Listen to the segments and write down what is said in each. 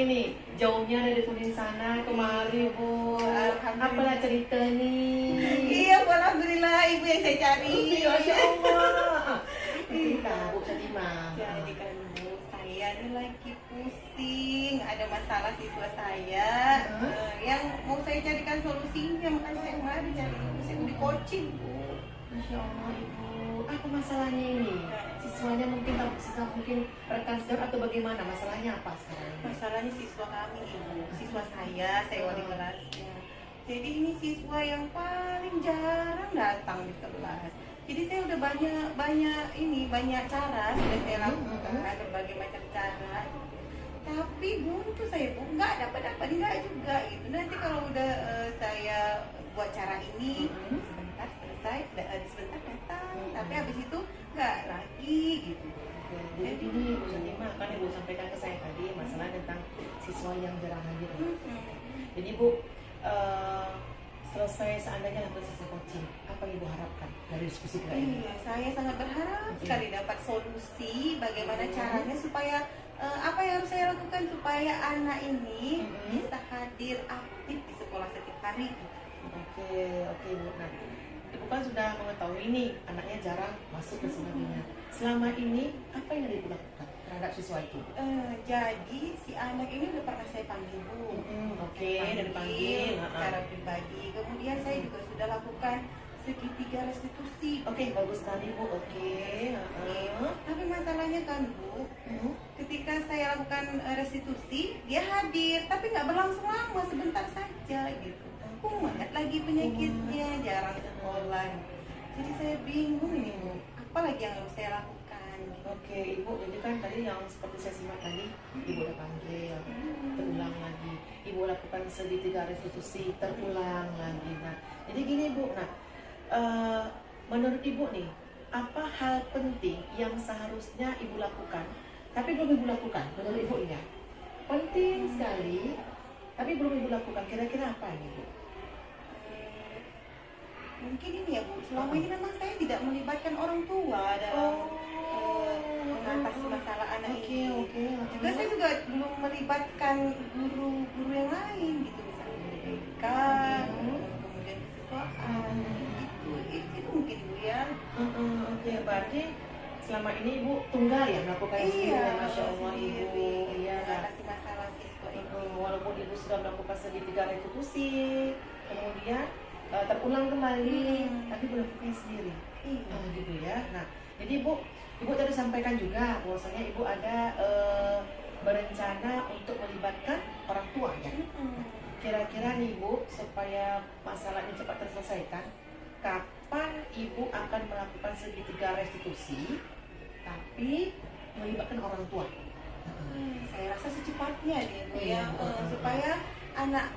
nih, jauhnya dari Kuning sana kemari Bu. Apalah cerita nih? Iya, alhamdulillah ibu yang saya cari. Masya Allah. Cerita Bu Salimah. Jadi kan Bu, saya ini lagi pusing, ada masalah siswa saya yang mau saya carikan solusinya, makanya saya kemarin cari ibu, saya mau di coaching Bu. Masya Allah Ibu. Apa masalahnya ini? Siswanya mungkin mungkin rekan sejauh atau bagaimana? Masalahnya apa sekarang? Masalahnya siswa kami ibu, siswa saya wali kelasnya. Jadi ini siswa yang paling jarang datang di kelas. Jadi saya udah banyak cara sudah saya lakukan, berbagai macam cara. Tapi buntu saya Bu, nggak dapat nggak juga gitu. Nanti kalau udah saya buat cara ini sebentar selesai, sebentar datang, tapi habis itu nggak lagi gitu. Jadi ini Bu Salimah kan Ibu sampaikan ke saya tadi masalah tentang siswa yang jarang hadir. Jadi Bu, selesai seandainya lakukan selesai coaching, apa Ibu harapkan dari diskusi kita ini? Iya, saya sangat berharap sekali dapat solusi bagaimana caranya supaya apa yang harus saya lakukan supaya anak ini bisa hadir aktif di sekolah setiap hari. Oke Bu. Nah, Ibu kan sudah mengetahui nih anaknya jarang masuk dan sebagainya. Selama ini apa yang Ibu lakukan terhadap siswa itu? Jadi si anak ini udah pernah saya panggil Bu. Dari panggil secara pribadi. Kemudian saya juga sudah lakukan segitiga restitusi. Oke, bagus sekali Bu. Oke. Tapi masalahnya kan Bu, ketika saya lakukan restitusi, dia hadir, tapi nggak berlangsung lama, sebentar saja gitu. Kumat lagi penyakitnya, jarang sekolah. Jadi saya bingung ini Bu, apa lagi yang harus saya lakukan? Oke, Ibu, jadi kan tadi yang seperti saya simak tadi, Ibu udah panggil, terulang lagi. Ibu lakukan segitiga restitusi, terulang lagi. Nah, jadi gini Bu, menurut Ibu nih, apa hal penting yang seharusnya Ibu lakukan, tapi belum Ibu lakukan, menurut Ibu ya? Penting sekali, tapi belum Ibu lakukan. Kira-kira apa ini Bu? Mungkin ini ya Bu, selama ini memang saya tidak melibatkan orang tua dalam mengatasi masalah anak ini. Juga saya juga belum melibatkan guru-guru yang lain gitu, misalnya guru BK, kemudian kesiswaan gitu. Itu mungkin Bu ya. Berarti selama ini Ibu tunggal ya melakukan sendiri, Masya Allah Ibu. Mengatasi masalah siswa itu. Walaupun Ibu sudah melakukan segitiga restitusi, kemudian terulang kembali, tapi belum lakukan sendiri. Gitu ya. Nah, jadi Ibu tadi sampaikan juga bahwasanya Ibu ada berencana untuk melibatkan orang tua ya. Kira-kira nih Bu, supaya masalah ini cepat terselesaikan, kapan Ibu akan melakukan segitiga restitusi tapi melibatkan orang tua? Saya rasa secepatnya nih Bu ya, supaya anak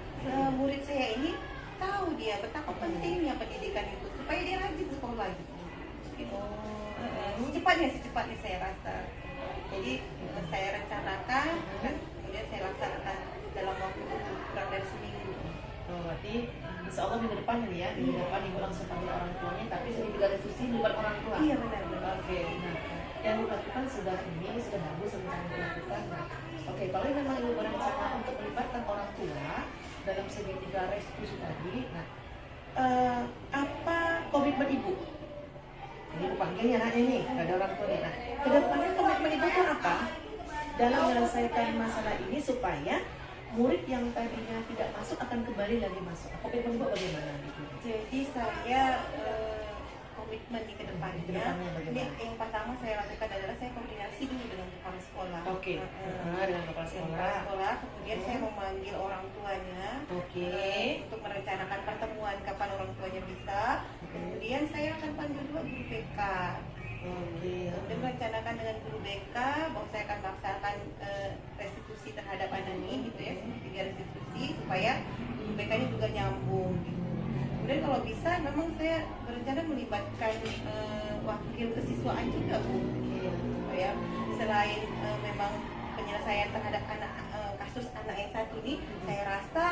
murid saya ini tahu dia betapa pentingnya pendidikan itu, supaya dia rajin sekolah gitu. Secepatnya saya rasa. Jadi saya rencanakan dan kemudian saya laksanakan dalam waktu kurang dari seminggu. Berarti insya Allah minggu depan ini ya, minggu depan Ibu langsung panggil orang tuanya, tapi segitiga restitusi melibatkan orang tua. Iya benar. Oke. Nah, yang Ibu lakukan sudah bagus rencana Ibu lakukan. Nah, oke, kalau memang Ibu berencana untuk melibatkan orang tua dalam segitiga restitusi tadi, nah apa komitmen Ibu? Ini Ibu panggilnya anaknya nih, ada orang tuanya. Nah, kedepannya komitmen Ibu itu apa dalam menyelesaikan masalah ini supaya murid yang tadinya tidak masuk akan kembali lagi masuk? Komitmen Ibu bagaimana gitu? Jadi saya komitmen di kedepannya ini yang pertama saya lakukan adalah saya koordinasi dulu dengan kepala sekolah. Dengan kepala sekolah. Kemudian saya memanggil orang tuanya untuk merencanakan pertemuan kapan orang tuanya bisa. Kemudian saya akan panggil juga guru BK. Kemudian merencanakan dengan guru BK bahwa saya akan melaksanakan restitusi terhadap anak ini gitu ya, segitiga restitusi supaya guru BK-nya juga nyambung gitu. Kemudian kalau bisa memang saya berencana melibatkan wakil kesiswaan juga Bu, supaya selain memang penyelesaian terhadap kasus anak yang satu ini, saya rasa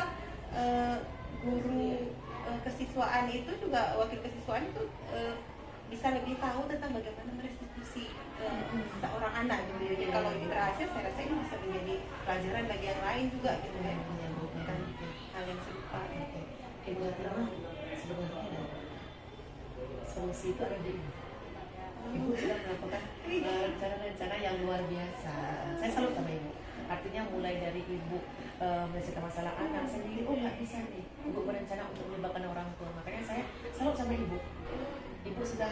guru kesiswaan itu juga, wakil kesiswaan itu bisa lebih tahu tentang bagaimana merestitusi seorang anak gitu ya. Jadi kalau ini berhasil, saya rasa ini bisa menjadi pelajaran bagi yang lain juga gitu kan. Bukan hal yang serupa. Ibu Ratna sebenarnya solusi itu ada di ibu. Ibu sudah melakukan rencana-rencana yang luar biasa. Saya salut sama ibu. Artinya mulai dari ibu menyelesaikan masalah anak sendiri, oh nggak bisa nih, ibu berencana untuk melibatkan orang tua. Makanya saya salut sama ibu. Ibu sudah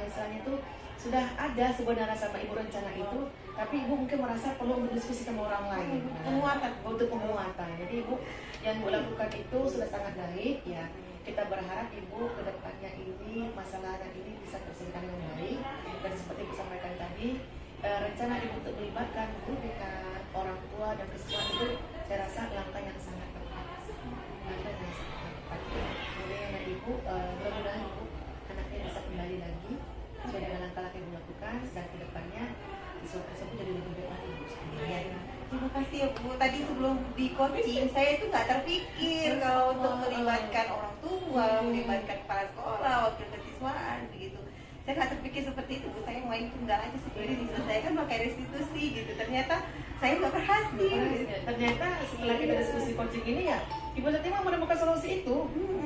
istilahnya itu sudah ada sebenarnya sama ibu rencana itu, tapi ibu mungkin merasa perlu berdiskusi sama orang lain. Penguatan. Untuk penguatan. Jadi ibu yang ibu lakukan itu sudah sangat baik ya. Kita berharap ibu ke depannya ini masalah anak ini bisa terselesaikan dengan baik. Dan seperti ibu sampaikan tadi, rencana ibu untuk melibatkan guru BK, orang tua dan kesiswaan itu saya rasa langkah yang sangat tepat. Langkah yang sangat tepat. Kemudian anak ibu, mudah-mudahan ibu anaknya bisa kembali lagi sesuai dengan langkah-langkah ibu lakukan dan ke depannya siswa tersebut jadi lebih baik ibu sendiri. Terima kasih ya Bu. Tadi sebelum di coaching saya itu nggak terpikir kalau untuk melibatkan orang tua, melibatkan kepala sekolah, wakil kesiswaan begitu. Saya nggak terpikir seperti itu Bu. Saya main tunggal aja sebenarnya diselesaikan pakai restitusi gitu. Ternyata saya nggak berhasil. Ternyata setelah kita diskusi coaching ini ya ibu nanti mau menemukan solusi itu.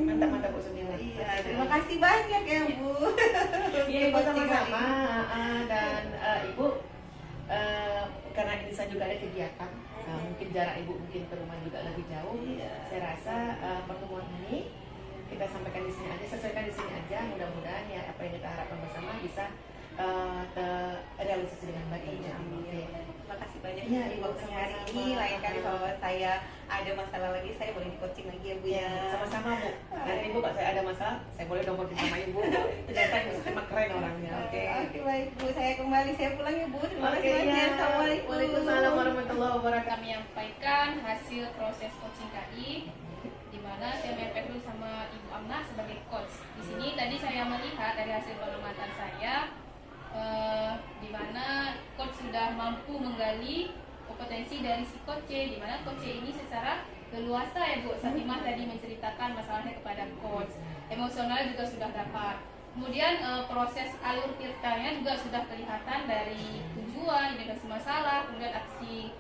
Mantap-mantap Bu sendiri. Iya, terima kasih banyak ya Bu. Iya ibu sama-sama. Dan ibu karena ini saya juga ada kegiatan, mungkin jarak ibu mungkin ke rumah juga lebih jauh. Saya rasa pertemuan ini kita sampaikan di sini aja, selesaikan di sini aja. Mudah-mudahan ya apa yang kita harapkan bersama bisa terrealisasi dengan baik. Terima kasih banyak ya, ibu waktunya hari ini. Lain kali kalau saya ada masalah lagi, saya boleh di coaching lagi ya Bu ya. Sama-sama Bu. Nanti ibu kalau saya ada masalah, saya boleh nomor sama ibu. Ternyata ibu emang keren orangnya. Oke baik Bu, saya kembali, saya pulang ya Bu. Terima kasih banyak. Ya. Assalamualaikum. Waalaikumsalam warahmatullahi wabarakatuh. Kami menyampaikan hasil proses coaching KI, di mana saya menyampaikan dulu sama Ibu Amna sebagai coach. Di sini tadi saya melihat dari hasil pengamatan saya, di mana coach sudah mampu menggali kompetensi dari si coach C, di mana coach C ini secara leluasa ya Bu. Satimah tadi menceritakan masalahnya kepada coach, emosional juga sudah dapat. Kemudian proses alur ceritanya juga sudah kelihatan dari tujuan, identifikasi masalah, kemudian aksi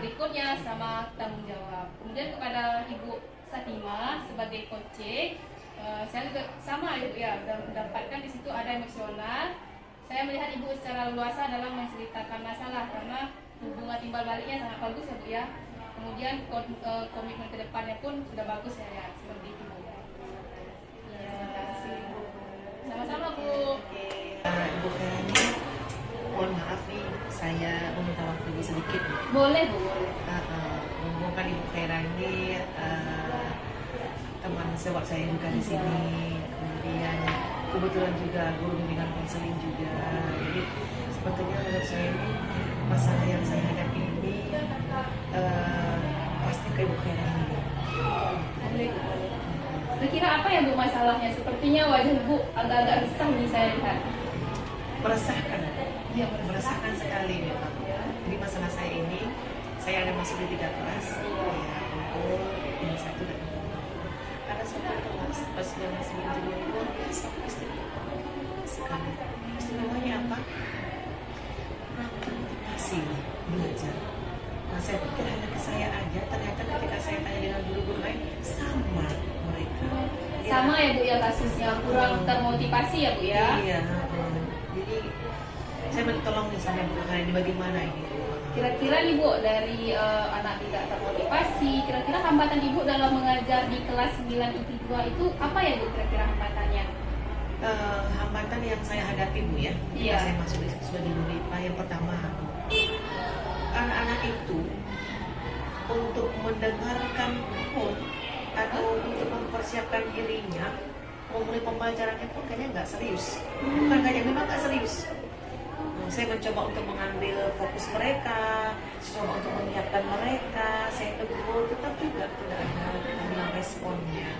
berikutnya sama tanggung jawab. Kemudian kepada Ibu Satimah sebagai coach C, saya juga sama Ibu ya, sudah mendapatkan di situ ada emosional. Saya melihat Ibu secara luasa dalam menceritakan masalah karena hubungan timbal baliknya sangat bagus ya Bu ya. Kemudian komitmen ke depannya pun sudah bagus ya, ya seperti itu Bu. Ya, terima kasih Bu. Sama-sama Bu. Ibu Khairani, mohon maaf nih, saya meminta waktu Ibu sedikit. Boleh Bu, boleh. Menghubungkan Ibu Khairani, teman sewak saya juga di sini. Kemudian kebetulan juga guru bimbingan konseling juga. Jadi sebetulnya menurut saya ini masalah yang saya hadapi ini pasti ke Ibu Khairani. Kira-kira apa ya Bu masalahnya? Sepertinya wajah Bu agak-agak resah nih saya lihat. Meresahkan, iya meresahkan sekali memang. Jadi masalah saya ini, saya ada masuk di 3 kelas, ya untuk ini 1 dan 2. Ada 1 kelas pas dia masih menjadi luar biasa istimewa sekali. Istimewanya apa? Motivasi belajar. Nah saya pikir hanya ke saya aja, ternyata ketika saya tanya dengan guru-guru lain sama mereka. Sama ya Bu ya kasusnya, kurang termotivasi ya Bu ya. Iya. Jadi saya minta tolong nih sama Bu Khairani bagaimana ini. Kira-kira nih Bu dari anak tidak termotivasi, kira-kira hambatan Ibu dalam mengajar di kelas 9 IP 2 itu apa ya Bu kira-kira hambatannya? Hambatan yang saya hadapi Bu ya, ketika saya masuk di sebagai guru IPA, yang pertama anak-anak itu untuk mendengarkan pun atau untuk mempersiapkan dirinya memulai pembelajarannya pun kayaknya nggak serius. Bukan kayaknya, memang nggak serius. Saya mencoba untuk mengambil fokus mereka, mencoba untuk menyiapkan mereka, saya tegur, tetap juga tidak ada responnya.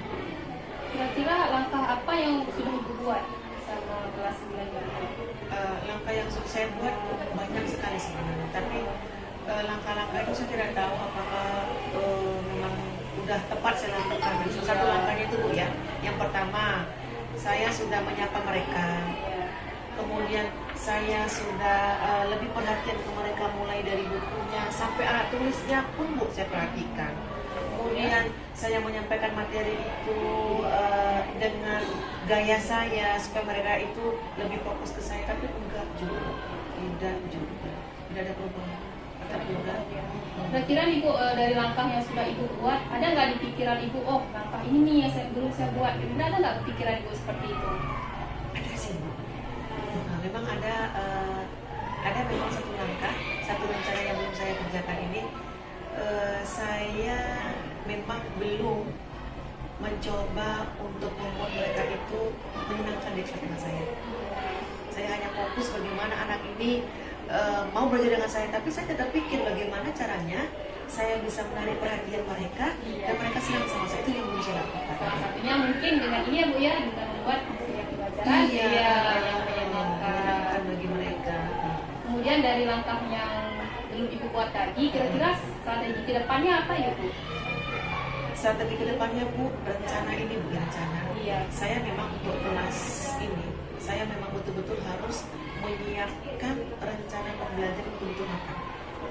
Kira-kira langkah apa yang sudah Ibu buat sama kelas 9 ini? Langkah yang sudah saya buat banyak sekali sebenarnya, tapi langkah-langkah itu saya tidak tahu apakah memang sudah tepat saya lakukan. Salah satu langkahnya itu Bu ya, yang pertama saya sudah menyapa mereka, Kemudian saya sudah lebih perhatian ke mereka mulai dari bukunya sampai alat tulisnya pun Bu saya perhatikan. Kemudian saya menyampaikan materi itu dengan gaya saya supaya mereka itu lebih fokus ke saya, tapi tidak juga, tidak ada perubahan. Tetap juga. Kira-kira Ibu dari langkah yang sudah Ibu buat, ada nggak di pikiran Ibu, oh langkah ini nih yang belum saya buat? Kemudian ada nggak pikiran Ibu seperti itu? Ada sih Bu. Nah, memang ada memang satu langkah, satu rencana yang belum saya kerjakan ini. Saya memang belum mencoba untuk membuat mereka itu menyenangkan di kelas saya. Saya hanya fokus bagaimana anak ini mau belajar dengan saya, tapi saya tidak pikir bagaimana caranya saya bisa menarik perhatian mereka dan mereka senang sama saya. Itu yang belum saya lakukan. Salah satunya mungkin dengan ini ya Bu ya, dengan membuat materi pelajaran yang menyenangkan bagi mereka. Kemudian dari langkah yang belum Ibu buat tadi, kira-kira strategi ke depannya apa ya Bu? Strategi ke depannya Bu, rencana ini bukan rencana. Iya. Saya memang untuk kelas ini, saya memang betul-betul harus menyiapkan rencana pembelajaran betul-betul matang.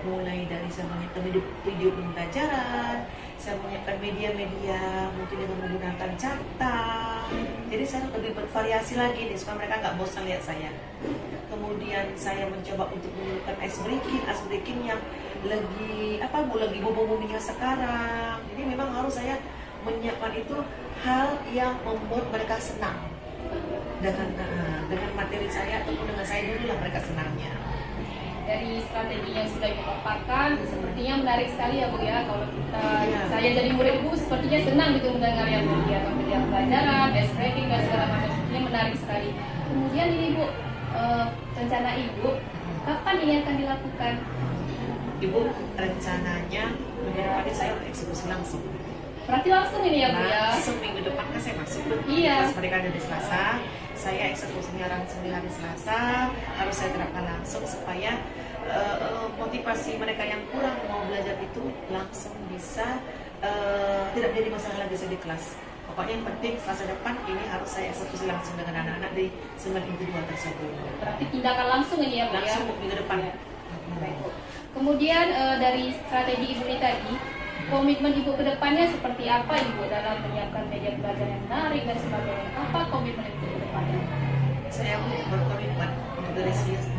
Mulai dari saya menyiapkan video pembelajaran, saya menyiapkan media-media mungkin dengan menggunakan cetak. Jadi saya lebih bervariasi lagi nih supaya mereka nggak bosan lihat saya. Kemudian saya mencoba untuk menyiapkan ice breaking yang lagi booming-boomingnya sekarang. Jadi memang harus saya menyiapkan itu hal yang membuat mereka senang dengan materi saya ataupun dengan saya dulu lah mereka senangnya. Dari strategi yang sudah Ibu paparkan, sepertinya menarik sekali ya Bu ya. Kalau saya jadi murid Ibu, sepertinya senang gitu mendengar yang media pelajaran, ice breaking dan segala macam. Sepertinya menarik sekali. Kemudian ini Bu, rencana Ibu kapan ini akan dilakukan? Ibu rencananya minggu depan saya eksekusi langsung. Berarti langsung ini ya Bu ya? Langsung minggu depan kan saya masuk tuh. Iya. Pas mereka ada di Selasa, saya eksekusinya langsung di hari Selasa. Harus saya terapkan langsung supaya motivasi mereka yang kurang mau belajar itu langsung bisa tidak menjadi masalah lagi di kelas. Pokoknya yang penting Selasa depan ini harus saya eksekusi langsung dengan anak-anak di segmen individual tersebut. Berarti tindakan langsung ini ya Bu ya? Langsung minggu depan. Baik, Bu. Kemudian dari strategi Ibu ini tadi, komitmen Ibu ke depannya seperti apa Ibu dalam menyiapkan media belajar yang menarik dan sebagainya? Apa komitmen Ibu ke depannya? Saya berkomitmen untuk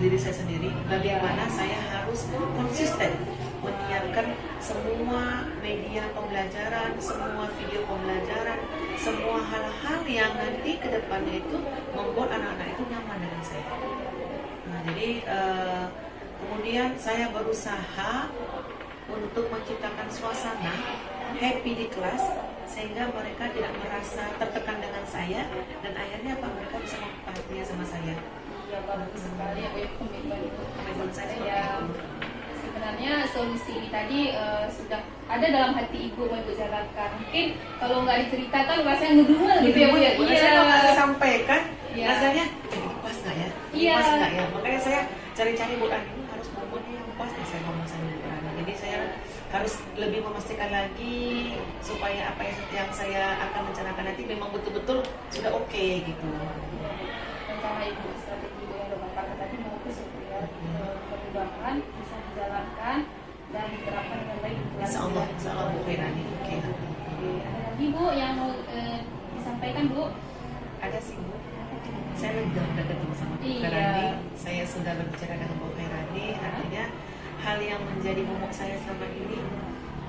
diri saya sendiri bagaimana saya harus konsisten menyiapkan semua media pembelajaran, semua video pembelajaran, semua hal-hal yang nanti ke depannya itu membuat anak-anak itu nyaman dengan saya. Nah, jadi kemudian saya berusaha untuk menciptakan suasana happy di kelas sehingga mereka tidak merasa tertekan dengan saya dan akhirnya mereka bisa memperhatikan sama saya. Ya bagus sekali ya Bu ya, komitmen Ibu. Komitmen saya seperti Ya, itu. sebenarnya solusi ini tadi sudah ada dalam hati Ibu mau Ibu jalankan. Mungkin kalau nggak diceritakan rasanya ngedumel gitu ya Bu ya. Saya kalau saya sampaikan Iya. rasanya jadi pas nggak ya? Iya. Pas nggak ya? Makanya saya cari-cari Bu Ani ini harus ngomong yang pas nih saya ngomong sama Bu Ani. Jadi saya harus lebih memastikan lagi supaya apa yang saya akan rencanakan nanti memang betul-betul sudah oke gitu. Rencana Ibu, strategi Ibu yang udah paparkan tadi bagus gitu ya. Mudah-mudahan bisa dijalankan dan diterapkan dengan baik di kelas. Insya Allah Bu Ferani. Oke. Ada lagi Bu yang mau disampaikan Bu? Ada sih Bu. Saya udah ketemu sama Bu Iya. Ferani. Saya sudah berbicara dengan Bu Ferani. Artinya hal yang menjadi momok saya selama ini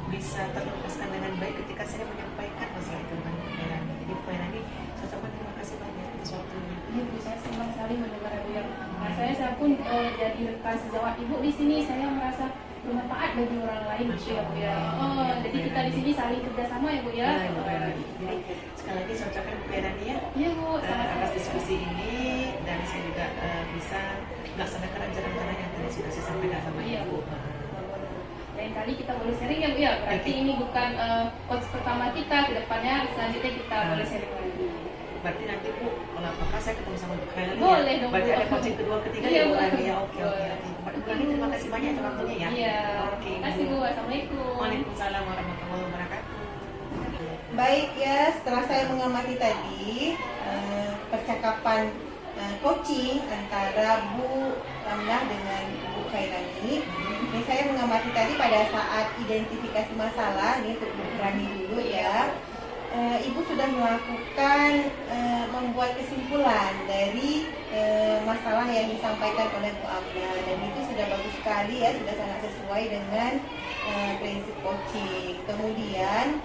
bisa terlepaskan dengan baik ketika saya menyampaikan masalah itu dengan Bu Ferani. Jadi Bu Ferani, saya ucapkan terima kasih banyak atas waktunya. Iya Bu, saya senang sekali mendengar Ibu yang saya pun jadi rekan sejawat Ibu di sini, saya merasa bermanfaat bagi orang lain gitu ya Bu ya. Jadi kita di sini saling kerjasama ya Bu ya. Iya, Bu Ferani. Jadi sekali lagi saya ucapkan Bu Ferani ya Iya Bu, atas diskusi ini dan saya juga bisa melaksanakan rencana-rencana yang tadi sudah saya sampaikan sama Iya, Ibu. Lain kali kita boleh sharing ya Bu ya. Berarti ini bukan coach pertama kita, kedepannya selanjutnya kita boleh sharing lagi. Berarti nanti Bu, kalau apa-apa saya ketemu sama Bu Ferani. Boleh ya? dong, Berarti Bu. ada coaching kedua, ketiga Iya, ya Bu Bu. Ferani ya. Oke. Boleh. Bu Ferani, terima kasih banyak atas waktunya ya. Iya. Oke. Terima kasih Bu. Assalamualaikum. Waalaikumsalam warahmatullahi wabarakatuh. Baik ya, setelah saya mengamati tadi percakapan coaching antara Bu Amnah dengan Bu Khairani. Ini saya mengamati tadi pada saat identifikasi masalah, ini untuk Bu Rani dulu ya. Ibu sudah melakukan membuat kesimpulan dari masalah yang disampaikan oleh Bu Amnah, dan itu sudah bagus sekali ya, sudah sangat sesuai dengan prinsip coaching. Kemudian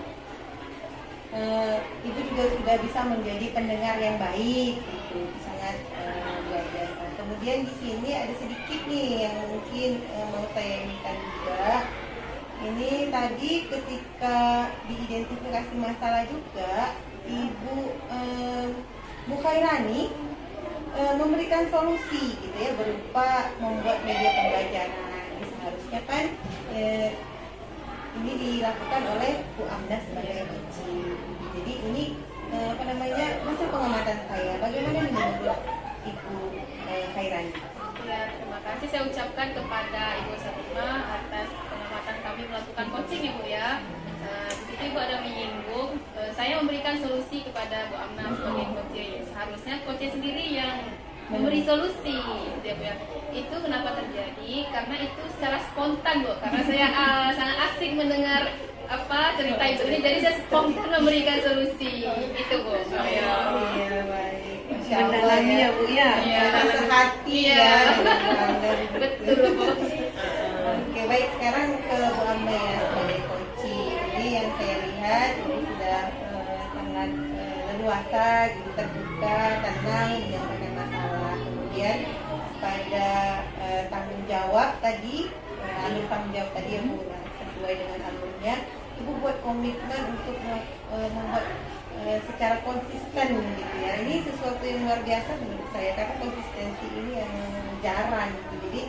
Ibu juga sudah bisa menjadi pendengar yang baik, itu sangat luar biasa. Kemudian di sini ada sedikit nih yang mungkin mau saya ingatkan juga. Ini tadi ketika diidentifikasi masalah juga, Ibu Bu Khairani memberikan solusi gitu ya, berupa membuat media pembelajaran. Ini seharusnya kan ini dilakukan oleh Bu Amnah sebagai coaching. Jadi ini hasil pengamatan saya. Bagaimana menurut Ibu Khairani? Ya, terima kasih saya ucapkan kepada Ibu Satima atas pengamatan kami melakukan coaching Ibu ya. Di situ Ibu ada menyinggung, saya memberikan solusi kepada Bu Amnah sebagai coaching. Seharusnya coaching sendiri yang memberi solusi, ya Bu ya. Itu kenapa terjadi? Karena itu secara spontan Bu. Karena saya sangat asik mendengar cerita Ibu ini, jadi saya spontan memberikan solusi. Itu Bu. Iya, baik. Masya Allah Mendalami ya Bu ya. Iya. Rasa hati Iya. ya. Betul Bu. Oke, baik, sekarang ke Bu Amnah ya sebagai coaching. Jadi yang saya lihat Ibu sudah sangat leluasa, gitu, terbuka, tenang menyampaikan masalah. Kemudian pada tanggung jawab tadi, alur tanggung jawab tadi yang Bu, sesuai dengan alurnya, Ibu buat komitmen untuk membuat secara konsisten gitu ya. Ini sesuatu yang luar biasa menurut saya, karena konsistensi ini yang jarang gitu. Jadi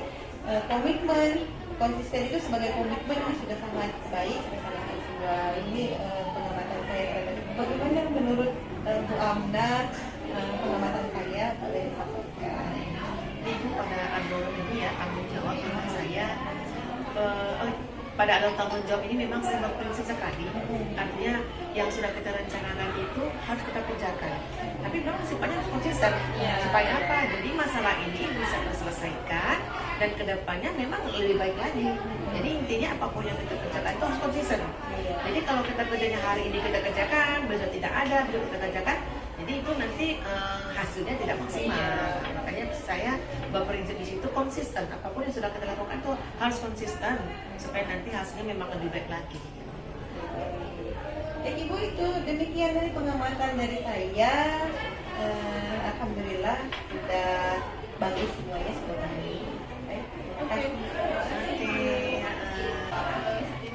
komitmen, konsisten itu sebagai komitmen ini sudah sangat baik, sudah sangat sesuai. Ini pengamatan saya terhadap itu. Bagaimana menurut Bu Amnah, pengamatan saya boleh disampaikan? Ibu pada alur ini ya, tanggung jawab menurut saya pada alur tanggung jawab ini memang saya berprinsip sekali. Artinya yang sudah kita rencanakan itu harus kita kerjakan. Tapi memang sifatnya harus konsisten. Supaya apa? Jadi masalah ini bisa terselesaikan dan kedepannya memang lebih baik lagi. Jadi intinya apapun yang kita kerjakan itu harus konsisten. Jadi kalau kita kerjanya hari ini kita kerjakan, besok tidak ada, besok kita kerjakan, jadi itu nanti hasilnya tidak maksimal. Makanya saya berprinsip di situ konsisten. Apapun yang sudah kita lakukan itu harus konsisten supaya nanti hasilnya memang lebih baik lagi. Ya Ibu, itu demikian dari pengamatan dari saya. Alhamdulillah sudah bagus semuanya, sudah baik. Baik, terima kasih.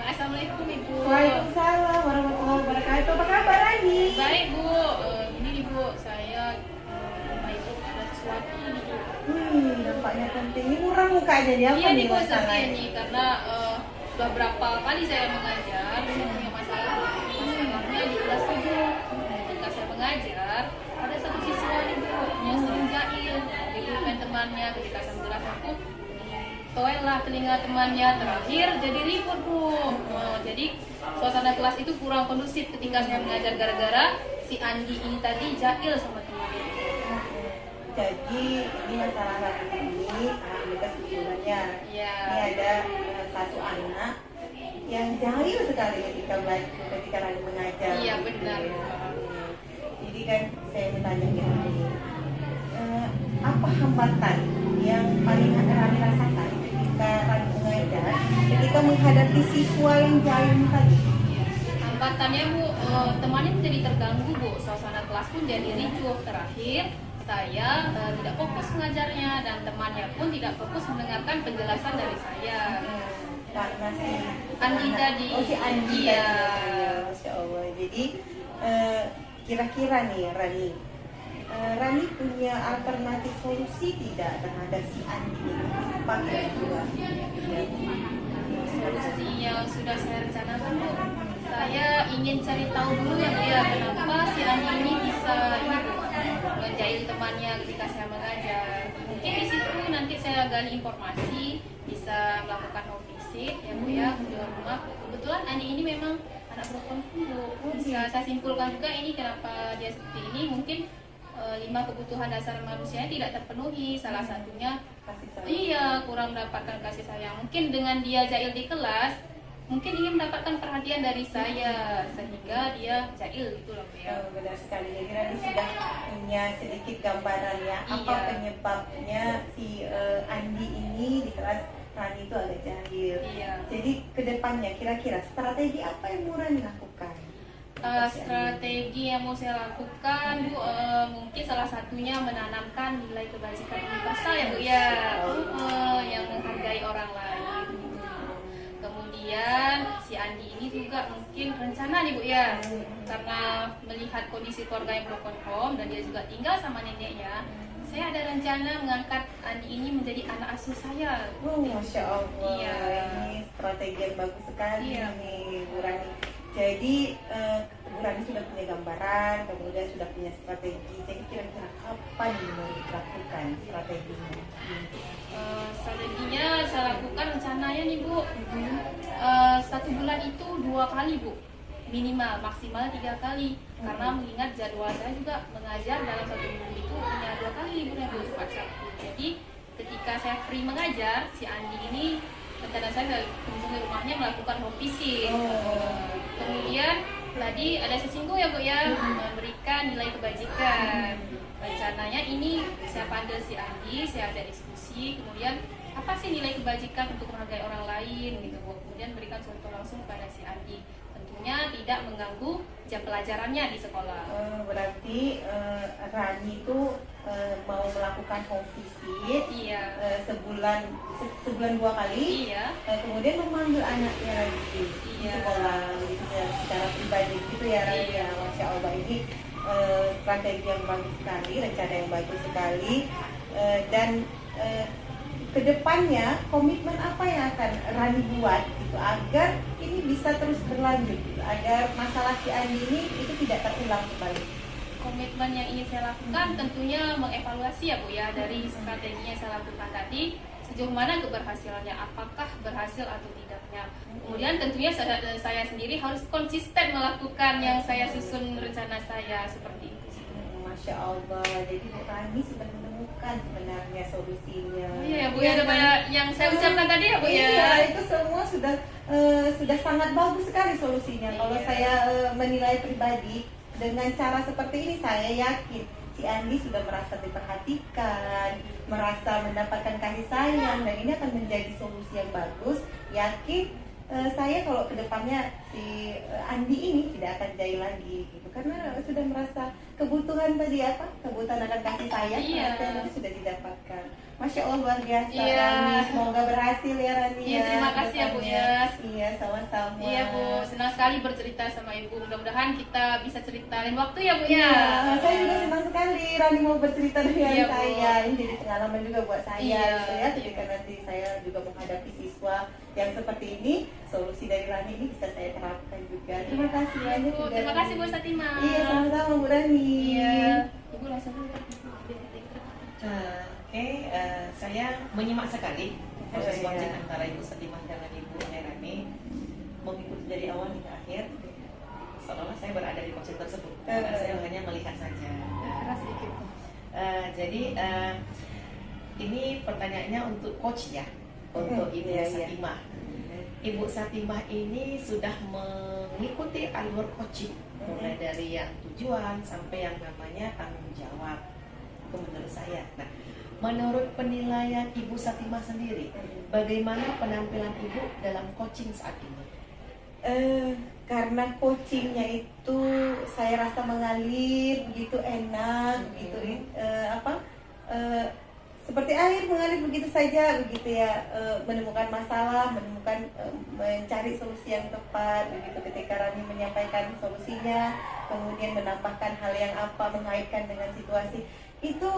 Assalamualaikum Ibu. Waalaikumsalam warahmatullahi wabarakatuh. Apa kabar Rani? Baik Bu, ini nih Bu, saya Ibu ada sesuatu nih Bu. Nampaknya penting. Ini murah mukanya dia, apa Iya nih Bu, masalahnya? seperti ini karena sudah berapa kali saya mengajar, saya punya masalahnya di kelas 7. Ketika saya mengajar, ada satu siswa nih Bu yang sering jahil, dibulkan temannya. Ketika saya menjelaskan Bu, toel lah telinga temannya, terakhir jadi ribut Bu. Jadi suasana kelas itu kurang kondusif ketika saya mengajar gara-gara si Andi ini tadi jahil sama temannya. Jadi ini masalah Rani ini, alhamdulillah kesimpulannya. Iya. Ini ada satu anak yang jahil sekali ketika Rani mengajar. Iya, benar. Jadi kan saya bertanya ke Rani, apa hambatan yang paling Rani rasakan ketika Rani mengajar, ketika menghadapi siswa yang jahil tadi? Hambatannya Bu, temannya menjadi terganggu Bu, suasana kelas pun jadi ricuh. Terakhir saya tidak fokus mengajarnya dan temannya pun tidak fokus mendengarkan penjelasan dari saya. Karena si Andi tadi. Oh, si Andi Iya. tadi. Masya Allah. Jadi kira-kira nih Rani, Rani punya alternatif solusi tidak terhadap si Andi ini? Apa kira-kira? Solusi yang sudah saya rencanakan Bu, saya ingin cari tahu dulu ya Bu ya, kenapa si Andi ini bisa menjahil temannya ketika saya mengajar. Mungkin di situ nanti saya gali informasi, bisa melakukan home visit ya Bu ya, ke rumah. Kebetulan Andi ini memang anak perempuan Bu, bisa saya simpulkan juga ini kenapa dia seperti ini. Mungkin 5 kebutuhan dasar manusia tidak terpenuhi. Salah satunya Kasih sayang. iya, kurang mendapatkan kasih sayang. Mungkin dengan dia jahil di kelas, mungkin ingin mendapatkan perhatian dari saya, sehingga dia jahil gitu loh Bu ya. Benar sekali. Jadi Rani sudah punya sedikit gambaran ya apa Iya. penyebabnya si Andi ini di kelas Rani itu agak jahil. Iya. Jadi kedepannya kira-kira strategi apa yang mau Rani lakukan? Strategi yang mau saya lakukan Bu, mungkin salah satunya menanamkan nilai kebajikan universal ya Bu ya, yang menghargai orang lain. Kemudian si Andi ini juga mungkin rencana nih Bu ya, karena melihat kondisi keluarga yang broken home dan dia juga tinggal sama neneknya, saya ada rencana mengangkat Andi ini menjadi anak asuh saya. Masya Allah, Iya. ini strategi yang bagus sekali Iya. nih Bu Rani. Jadi Bu Rani sudah punya gambaran, kemudian sudah punya strategi. Jadi kira-kira apa nih mau dilakukan strateginya? Strateginya saya lakukan rencananya nih Bu, 1 bulan itu 2 kali Bu, minimal, maksimal 3 kali. Karena mengingat jadwal saya juga mengajar dalam 1 minggu itu punya 2 kali liburnya Bu, Jumat Sabtu. Jadi ketika saya free mengajar, si Andi ini rencana saya kunjungi rumahnya melakukan home visit. Kemudian tadi ada sesinggung ya Bu ya, memberikan nilai kebajikan. Rencananya ini saya panggil si Andi, saya ajak diskusi, kemudian apa sih nilai kebajikan untuk menghargai orang lain gitu Bu. Kemudian berikan contoh langsung pada si Andi. Tentunya tidak mengganggu jam pelajarannya di sekolah. Berarti Rani itu mau melakukan home visit Iya. sebulan 2 kali. Iya. Kemudian memanggil anaknya lagi di Iya. sekolah gitu ya, secara pribadi gitu ya Rani Iya. ya. Masya Allah, ini strategi yang bagus sekali, rencana yang bagus sekali. Dan kedepannya komitmen apa yang akan Rani buat gitu agar ini bisa terus berlanjut gitu, agar masalah si Andi ini itu tidak terulang kembali. Komitmen yang ingin saya lakukan tentunya mengevaluasi ya Bu ya dari strategi yang saya lakukan tadi, sejauh mana keberhasilannya, apakah berhasil atau tidaknya. Kemudian tentunya saya sendiri harus konsisten melakukan yang saya susun rencana saya seperti itu sih. Masya Allah, jadi Bu Rani sudah menemukan sebenarnya solusinya. Iya ya Bu ya, ada banyak yang saya ucapkan tadi ya Bu ya. Iya, itu semua sudah sangat bagus sekali solusinya. Kalau Iya. saya menilai pribadi dengan cara seperti ini, saya yakin si Andi sudah merasa diperhatikan, merasa mendapatkan kasih sayang, dan ini akan menjadi solusi yang bagus. Yakin saya kalau kedepannya si Andi ini tidak akan jahil lagi gitu, karena sudah merasa kebutuhan tadi apa, kebutuhan akan kasih sayang, Iya. perhatian itu sudah didapatkan. Masya Allah, luar biasa. Iya. Rani, semoga berhasil ya Rani. Iya, ya, terima kasih ya, Bu, kedepannya. ya. Iya, sama-sama. Iya Bu, senang sekali bercerita sama Ibu. Mudah-mudahan kita bisa cerita lain waktu ya Bu ya. Iya, saya juga senang sekali Rani mau bercerita dengan Iya, Bu. saya. Ini jadi pengalaman juga buat saya Iya. gitu ya. Ketika nanti saya juga menghadapi siswa yang seperti ini, solusi dari Rani ini bisa saya terapkan juga. Terima kasih banyak Bu, juga, terima Rani. kasih Bu Satima. Iya, sama-sama Bu Rani. Iya. Ibu langsung dulu. Oke, saya menyimak sekali proses Iya. coaching antara Ibu Satimah dengan Ibu Nerani, mengikuti dari awal hingga akhir. Seolah-olah saya berada di coaching tersebut, karena saya hanya melihat saja. Keras sedikit. Jadi ini pertanyaannya untuk coach ya, untuk Ibu Iya, iya. Satimah. Ibu Satimah ini sudah mengikuti alur coaching mulai dari yang tujuan sampai yang namanya tanggung jawab. Itu menurut saya. Nah, menurut penilaian Ibu Satimah sendiri, bagaimana penampilan Ibu dalam coaching saat ini? Karena coachingnya itu saya rasa mengalir begitu enak, begitu seperti air mengalir begitu saja, begitu ya, menemukan masalah, mencari solusi yang tepat, begitu ketika Rani menyampaikan solusinya, kemudian menambahkan hal yang mengaitkan dengan situasi itu,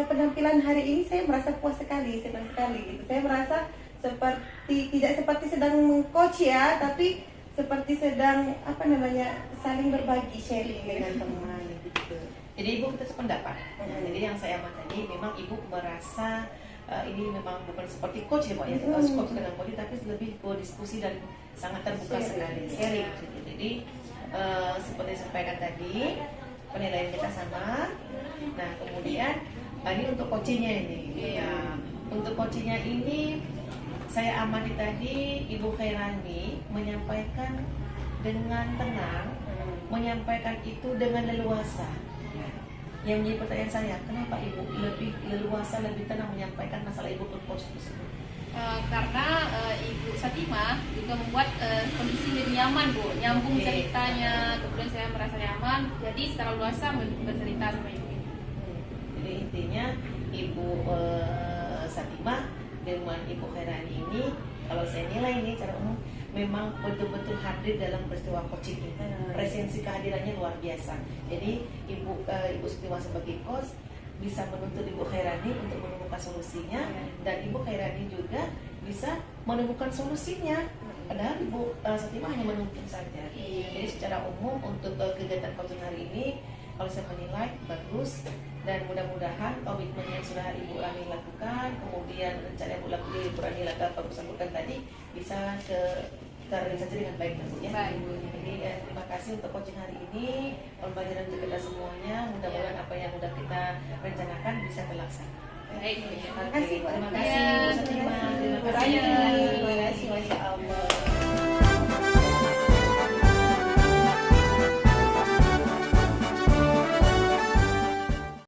penampilan hari ini saya merasa puas sekali, senang sekali gitu. Saya merasa tidak seperti sedang coach ya, tapi seperti sedang saling berbagi, sharing dengan teman gitu. Jadi Ibu kita sependapat. Nah, jadi yang saya amati tadi memang Ibu merasa ini memang bukan seperti coach ya Pak ya, coach dengan coach, tapi lebih berdiskusi dan sangat terbuka sekali, sharing. Jadi seperti disampaikan tadi, penilaian kita sama. Nah, kemudian ini untuk coachingnya ini. Nah, untuk coachingnya ini saya amati tadi Ibu Khairani menyampaikan dengan tenang, menyampaikan itu dengan leluasa. Yang menjadi pertanyaan saya, kenapa Ibu lebih leluasa, lebih tenang menyampaikan masalah Ibu ke coach tersebut? Karena Ibu Satima juga membuat kondisi lebih nyaman, Bu, nyambung ceritanya, kemudian saya merasa nyaman, jadi secara luasa bercerita sama Ibu. Jadi intinya Ibu Satima dengan Ibu Khairani ini, kalau saya nilai ini cara umum memang betul-betul hadir dalam peristiwa coaching ini. Presensi kehadirannya luar biasa. Jadi Ibu Satima sebagai coach bisa menuntut Ibu Khairani untuk menemukan solusinya, dan Ibu Khairani juga bisa menemukan solusinya. Padahal Ibu Satima hanya menuntut saja. Jadi secara umum untuk kegiatan coaching hari ini, kalau saya menilai bagus, dan mudah-mudahan komitmen yang sudah Ibu Rani lakukan, kemudian rencana yang Ibu Rani lakukan tadi bisa terrealisasi dengan baik, Bu ya. Jadi terima kasih untuk coaching hari ini, pembelajaran untuk kita semuanya. Mudah-mudahan apa yang sudah kita rencanakan bisa terlaksana. Baik, Terima kasih Bu Satima. Terima kasih.